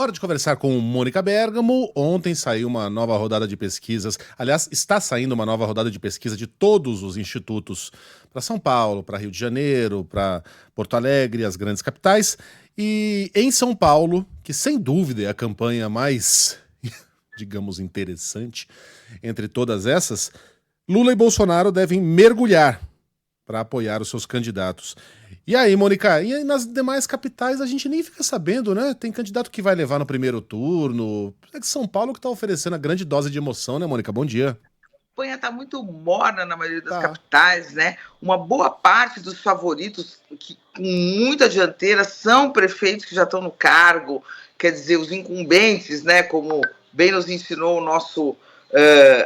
Hora de conversar com Mônica Bergamo. Ontem saiu uma nova rodada de pesquisas. Aliás, está saindo uma nova rodada de pesquisa de todos os institutos para São Paulo, para Rio de Janeiro, para Porto Alegre, as grandes capitais. E em São Paulo, que sem dúvida é a campanha mais, digamos, interessante entre todas essas, Lula e Bolsonaro devem mergulhar para apoiar os seus candidatos. E aí, Mônica, e aí nas demais capitais a gente nem fica sabendo, né? Tem candidato que vai levar no primeiro turno. É que São Paulo que tá oferecendo a grande dose de emoção, né, Mônica? Bom dia. A campanha está muito morna na maioria das Tá. capitais, né? Uma boa parte dos favoritos, com muita dianteira, são prefeitos que já estão no cargo, quer dizer, os incumbentes, né? Como bem nos ensinou o nosso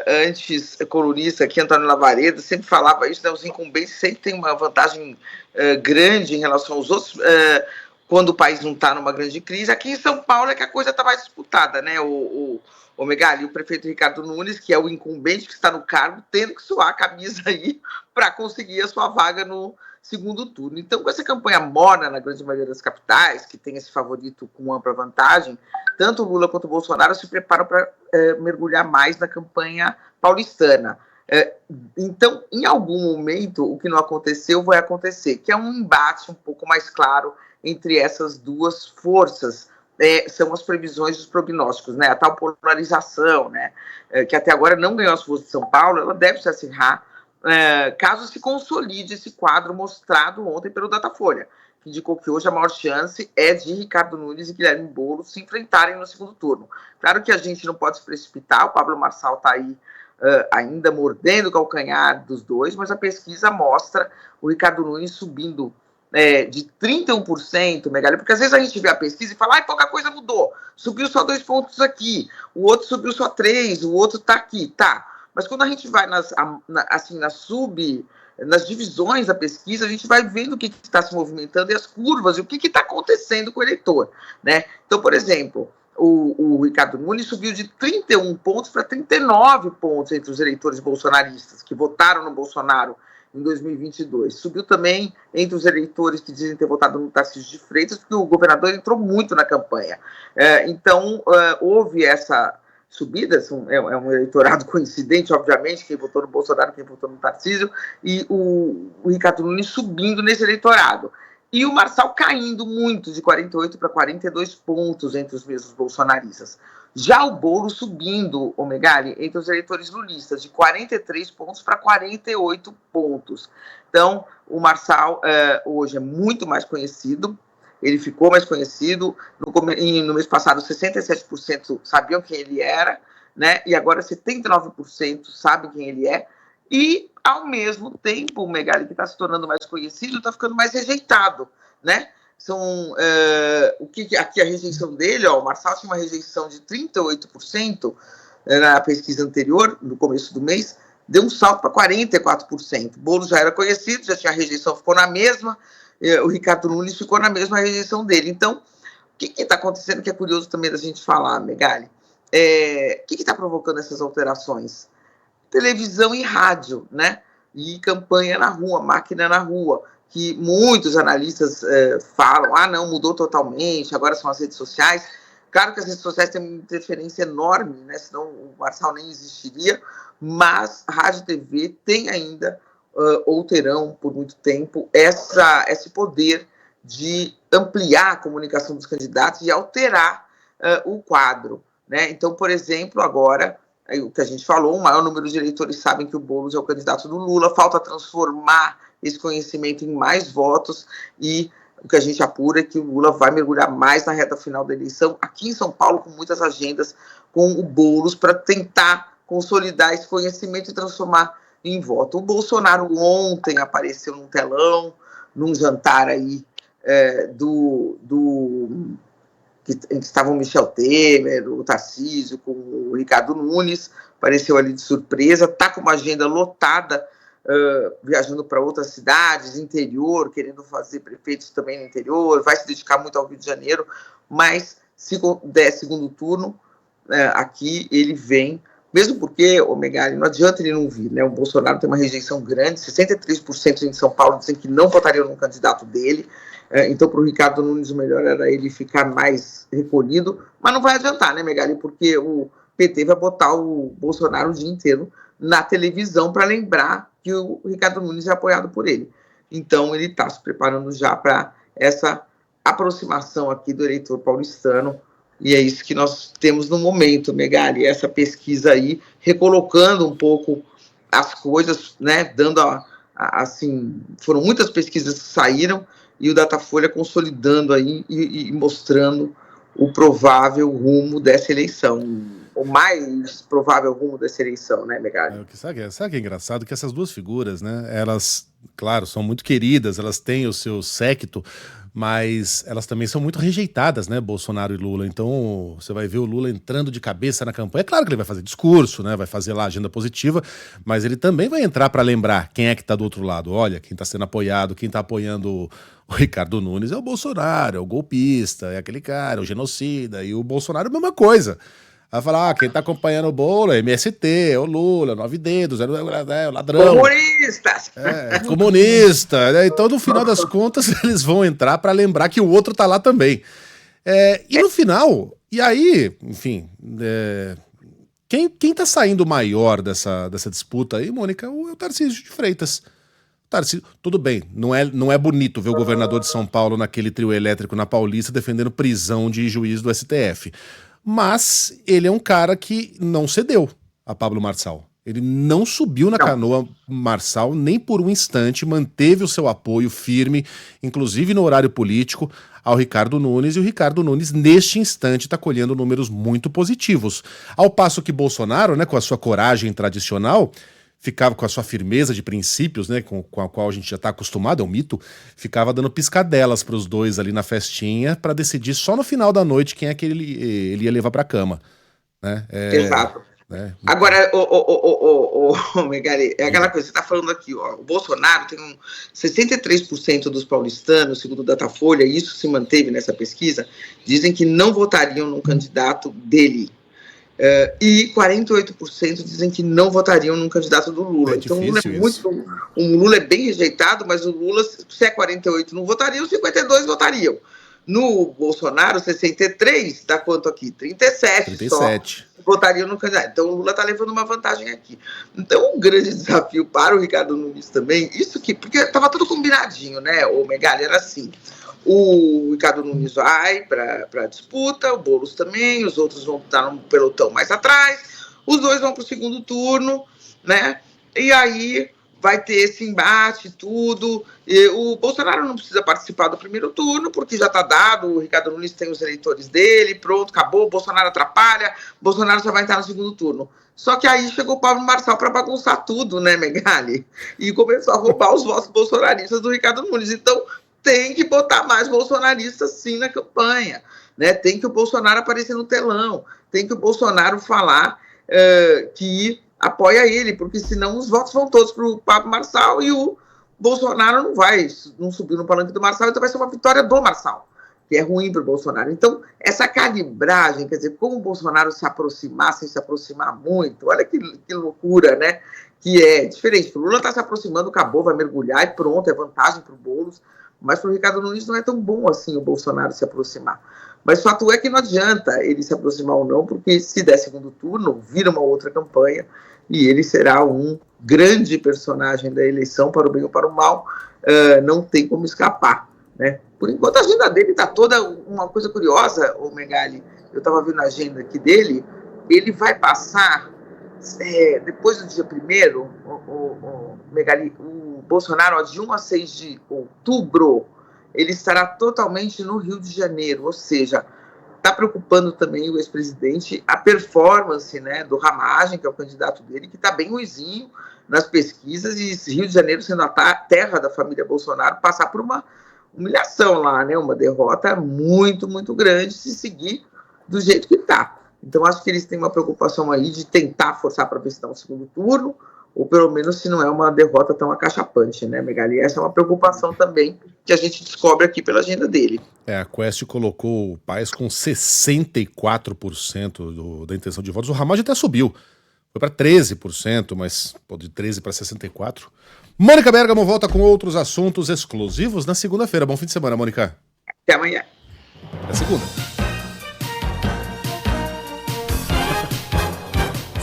antes colunista aqui, Antônio Lavareda, sempre falava isso, né? Os incumbentes sempre têm uma vantagem grande em relação aos outros, quando o país não está numa grande crise. Aqui em São Paulo é que a coisa está mais disputada, né? O Megali, o prefeito Ricardo Nunes, que é o incumbente que está no cargo, tendo que suar a camisa aí para conseguir a sua vaga no segundo turno. Então, com essa campanha morna na grande maioria das capitais, que tem esse favorito com ampla vantagem, tanto o Lula quanto o Bolsonaro se preparam para mergulhar mais na campanha paulistana. Então, em algum momento, o que não aconteceu vai acontecer, que é um embate um pouco mais claro entre essas duas forças. São as previsões dos prognósticos, né? A tal polarização, né? Que até agora não ganhou as ruas de São Paulo, ela deve se acirrar caso se consolide esse quadro mostrado ontem pelo Datafolha, que indicou que hoje a maior chance é de Ricardo Nunes e Guilherme Boulos se enfrentarem no segundo turno. Claro que a gente não pode se precipitar, o Pablo Marçal está aí ainda mordendo o calcanhar dos dois, mas a pesquisa mostra o Ricardo Nunes subindo de 31%, Megali, porque às vezes a gente vê a pesquisa e fala, pouca coisa mudou, subiu só 2 pontos aqui, o outro subiu só 3, o outro está aqui, tá. Mas quando a gente vai nas divisões da pesquisa, a gente vai vendo o que está se movimentando e as curvas, e o que está acontecendo com o eleitor, né? Então, por exemplo, o Ricardo Nunes subiu de 31 pontos para 39 pontos entre os eleitores bolsonaristas, que votaram no Bolsonaro em 2022. Subiu também entre os eleitores que dizem ter votado no Tarcísio de Freitas, porque o governador entrou muito na campanha. Então, houve essa subida, é um eleitorado coincidente, obviamente, quem votou no Bolsonaro, quem votou no Tarcísio, e o Ricardo Nunes subindo nesse eleitorado. E o Marçal caindo muito, de 48 para 42 pontos entre os mesmos bolsonaristas. Já o Boulos subindo, o Megali, entre os eleitores lulistas, de 43 pontos para 48 pontos. Então, o Marçal hoje é muito mais conhecido, ele ficou mais conhecido. No mês passado, 67% sabiam quem ele era, né? E agora 79% sabem quem ele é. E, ao mesmo tempo, o Megali, que está se tornando mais conhecido, está ficando mais rejeitado, né? Aqui a rejeição dele, o Marçal tinha uma rejeição de 38% na pesquisa anterior, no começo do mês, deu um salto para 44%. Boulos já era conhecido, já tinha rejeição, ficou na mesma, o Ricardo Nunes ficou na mesma rejeição dele. Então, o que está acontecendo, que é curioso também da gente falar, Megali? O que está provocando essas alterações? Televisão e rádio, né? E campanha na rua, máquina na rua, que muitos analistas falam, não, mudou totalmente, agora são as redes sociais. Claro que as redes sociais têm uma interferência enorme, né? Senão o Marçal nem existiria, mas rádio e TV tem ainda, ou terão por muito tempo, esse poder de ampliar a comunicação dos candidatos e alterar o quadro, né? Então, por exemplo, agora, o que a gente falou, o maior número de eleitores sabem que o Boulos é o candidato do Lula, falta transformar esse conhecimento em mais votos, e o que a gente apura é que o Lula vai mergulhar mais na reta final da eleição, aqui em São Paulo, com muitas agendas com o Boulos, para tentar consolidar esse conhecimento e transformar em voto. O Bolsonaro ontem apareceu num telão, num jantar aí que estavam o Michel Temer, o Tarcísio, com o Ricardo Nunes, apareceu ali de surpresa, está com uma agenda lotada, viajando para outras cidades, interior, querendo fazer prefeitos também no interior, vai se dedicar muito ao Rio de Janeiro, mas se der segundo turno, aqui ele vem, mesmo porque, Megali, não adianta ele não vir, né? O Bolsonaro tem uma rejeição grande, 63% em São Paulo dizem que não votariam no candidato dele, Então, para o Ricardo Nunes, o melhor era ele ficar mais recolhido, mas não vai adiantar, né, Megali? Porque o PT vai botar o Bolsonaro o dia inteiro na televisão para lembrar que o Ricardo Nunes é apoiado por ele. Então, ele está se preparando já para essa aproximação aqui do eleitor paulistano, e é isso que nós temos no momento, Megali, essa pesquisa aí, recolocando um pouco as coisas, né, dando assim, foram muitas pesquisas que saíram, e o Datafolha consolidando aí e mostrando o provável rumo dessa eleição, o mais provável rumo dessa eleição, né, Megali? Sabe que é engraçado? Que essas duas figuras, né, elas, claro, são muito queridas, elas têm o seu séquito, mas elas também são muito rejeitadas, né, Bolsonaro e Lula. Então, você vai ver o Lula entrando de cabeça na campanha. É claro que ele vai fazer discurso, né, vai fazer lá agenda positiva, mas ele também vai entrar para lembrar quem é que tá do outro lado. Olha, quem tá sendo apoiado, quem tá apoiando o Ricardo Nunes é o Bolsonaro, é o golpista, é aquele cara, é o genocida, e o Bolsonaro é a mesma coisa. Vai falar, quem tá acompanhando o bolo é MST, é o Lula, 9 dedos, é o ladrão. Comunistas! Comunista. Né? Então, no final das contas, eles vão entrar para lembrar que o outro tá lá também. E no final, e aí, enfim, quem tá saindo maior dessa disputa aí, Mônica, é o Tarcísio de Freitas. Tarcísio, tudo bem, não é bonito ver o governador de São Paulo naquele trio elétrico na Paulista defendendo prisão de juiz do STF. Mas ele é um cara que não cedeu a Pablo Marçal. Ele não subiu na canoa Marçal nem por um instante, manteve o seu apoio firme, inclusive no horário político, ao Ricardo Nunes, e o Ricardo Nunes, neste instante, está colhendo números muito positivos. Ao passo que Bolsonaro, né, com a sua coragem tradicional, ficava com a sua firmeza de princípios, né, com a qual a gente já está acostumado, é um mito, ficava dando piscadelas para os dois ali na festinha para decidir só no final da noite quem é que ele ia levar para a cama. Né? Exato. Né? Agora, Megali, é aquela coisa, você está falando aqui, ó, o Bolsonaro tem 63% dos paulistanos, segundo o Datafolha, e isso se manteve nessa pesquisa, dizem que não votariam num candidato dele. E 48% dizem que não votariam num candidato do Lula. Então o Lula é muito. O Lula é bem rejeitado, mas o Lula, se é 48 não votariam, 52 votariam. No Bolsonaro, 63, dá quanto aqui? 37 só votariam no candidato. Então o Lula está levando uma vantagem aqui. Então um grande desafio para o Ricardo Nunes também, isso que, porque estava tudo combinadinho, né, o Megali, era assim. O Ricardo Nunes vai para a disputa, o Boulos também, os outros vão estar num pelotão mais atrás, os dois vão para o segundo turno, né? E aí vai ter esse embate, tudo. E o Bolsonaro não precisa participar do primeiro turno, porque já está dado, o Ricardo Nunes tem os eleitores dele, pronto, acabou, o Bolsonaro atrapalha, o Bolsonaro só vai entrar no segundo turno. Só que aí chegou o Pablo Marçal para bagunçar tudo, né, Megali? E começou a roubar os votos bolsonaristas do Ricardo Nunes. Então, tem que botar mais bolsonaristas sim na campanha, né? Tem que o Bolsonaro aparecer no telão, tem que o Bolsonaro falar que apoia ele, porque senão os votos vão todos para o Pablo Marçal e o Bolsonaro não subir no palanque do Marçal, então vai ser uma vitória do Marçal, que é ruim para o Bolsonaro. Então, essa calibragem, quer dizer, como o Bolsonaro se aproximar, sem se aproximar muito, olha que loucura, né? Que é diferente. O Lula está se aproximando, acabou, vai mergulhar e pronto, é vantagem para o Boulos. Mas para o Ricardo Nunes não é tão bom assim o Bolsonaro se aproximar. Mas o fato é que não adianta ele se aproximar ou não, porque se der segundo turno, vira uma outra campanha e ele será um grande personagem da eleição, para o bem ou para o mal, não tem como escapar. Né? Por enquanto a agenda dele está toda uma coisa curiosa, o Megali, eu estava vendo a agenda aqui dele, ele vai passar, depois do dia 1º, Megali, o Bolsonaro, de 1 a 6 de outubro, ele estará totalmente no Rio de Janeiro, ou seja, está preocupando também o ex-presidente a performance, né, do Ramagem, que é o candidato dele, que está bem ruizinho nas pesquisas, e Rio de Janeiro, sendo a terra da família Bolsonaro, passar por uma humilhação lá, né, uma derrota muito, muito grande, se seguir do jeito que está. Então, acho que eles têm uma preocupação aí de tentar forçar para ver se dá um segundo turno, ou pelo menos se não é uma derrota tão acachapante, né, Megali? Essa é uma preocupação também que a gente descobre aqui pela agenda dele. A Quest colocou o Paes com 64% da intenção de votos. O Ramagem até subiu, foi para 13%, mas de 13% para 64%. Mônica Bergamo volta com outros assuntos exclusivos na segunda-feira. Bom fim de semana, Mônica. Até amanhã. Até segunda.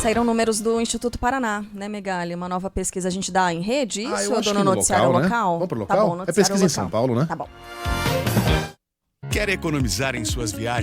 Saíram números do Instituto Paraná, né, Megali? Uma nova pesquisa a gente dá em rede, isso? eu Ou acho no que no noticiário local, né? local? Vamos pro Tá local? bom, É noticiário pesquisa em local. São Paulo, né? Tá bom. Quer economizar em suas viagens?